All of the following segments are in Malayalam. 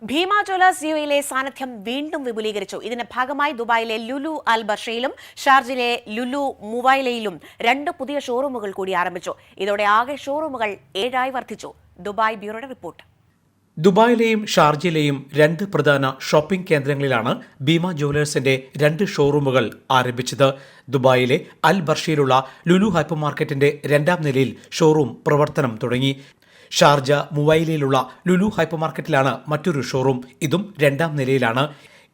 ഭീമ ജ്വല്ലേഴ്സ് യുഎയിലെ സാന്നിധ്യം വീണ്ടും വിപുലീകരിച്ചു. ഇതിന്റെ ഭാഗമായി ദുബായിലെ ലുലു അൽ ബർഷയിലും ഷാർജയിലെ ലുലു മുവൈലയിലും 2 പുതിയ ഷോറൂമുകൾ കൂടി ആരംഭിച്ചു. ഇതോടെ ആകെ ഷോറൂമുകൾ 7 വർദ്ധിച്ചു. Dubai ബ്യൂറോയുടെ report. ദുബായിലെയും ഷാർജയിലെയും 2 പ്രധാന ഷോപ്പിംഗ് കേന്ദ്രങ്ങളിലാണ് ഭീമ ജ്വല്ലേഴ്സിന്റെ 2 ഷോറൂമുകൾ ആരംഭിച്ചത്. ദുബായിലെ അൽ ബർഷയിലുള്ള ലുലു ഹൈപ്പർ മാർക്കറ്റിന്റെ 2ാം നിലയിൽ ഷോറൂം പ്രവർത്തനം തുടങ്ങി. ഷാർജ മുവൈലയിലുള്ള ലുലു ഹൈപ്പർ മാർക്കറ്റിലാണ് മറ്റൊരു ഷോറൂം. ഇതും 2ാം നിലയിലാണ്.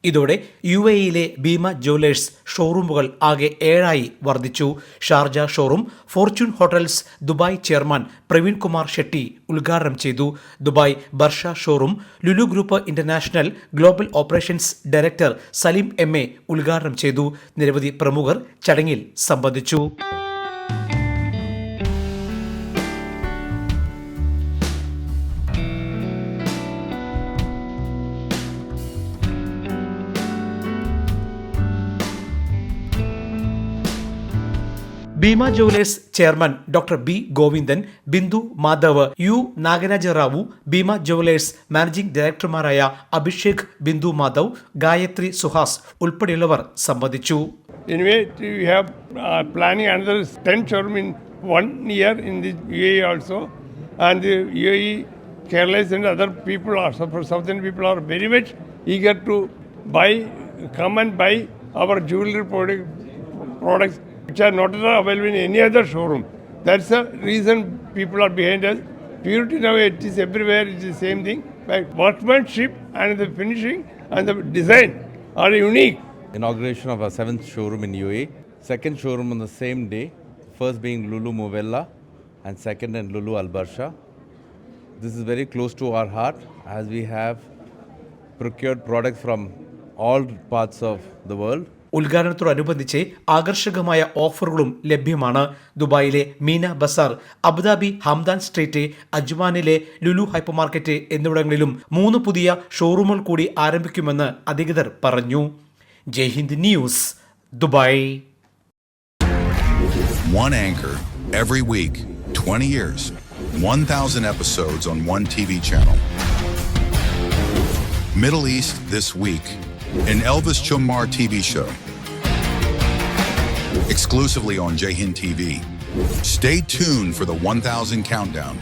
ഇതോടെ യുഎഇയിലെ ഭീമ ജ്വല്ലേഴ്സ് ഷോറൂമുകൾ ആകെ 7 വർദ്ധിച്ചു. Sharjah showroom Fortune Hotels Dubai chairman Praveen Kumar Shetty ഉദ്ഘാടനം ചെയ്തു. Dubai Barsha showroom Lulu group international global operations director Saleem M A. ഉദ്ഘാടനം ചെയ്തു. നിരവധി പ്രമുഖർ ചടങ്ങിൽ സംബന്ധിച്ചു. Bhima jewellers chairman doctor B Govindan, Bindu Madhav, U Nagarajarao, Bhima jewellers managing ഡയറക്ടർമാരായ അഭിഷേക് ബിന്ദു മാധവ്, ഗായത്രി സുഹാസ് ഉൾപ്പെടെയുള്ളവർ സംബന്ധിച്ചു. Anyway, we have planning another 10 showroom in 1 year in the UAE also, and the UAE, Kerala and other people are, southern people are very much eager to come and buy our jewelry products which are not available in any other showroom. That's the reason people are behind us. Purity now, it is everywhere, it is the same thing. But workmanship and the finishing and the design are unique. Inauguration of our 7th showroom in UAE. Second showroom on the same day. First being Lulu Muwella and second in Lulu Al Barsha. This is very close to our heart as we have procured products from all parts of the world. ഉദ്ഘാടനത്തോടനുബന്ധിച്ച് ആകർഷകമായ ഓഫറുകളും ലഭ്യമാണ്. ദുബായിലെ Meena Bazaar, Abu Dhabi Hamdan street, അജ്മാനിലെ ലുലു ഹൈപ്പർ മാർക്കറ്റ് എന്നിവിടങ്ങളിലും 3 പുതിയ ഷോറൂമുകൾ കൂടി ആരംഭിക്കുമെന്ന് അധികൃതർ പറഞ്ഞു. Jaihind news, Dubai. One anchor every week, 20 years, 1,000 episodes on one TV channel. Middle East this week, an Elvis Chumar TV show. Exclusively on Jaihind TV. Stay tuned for the 1,000 countdown.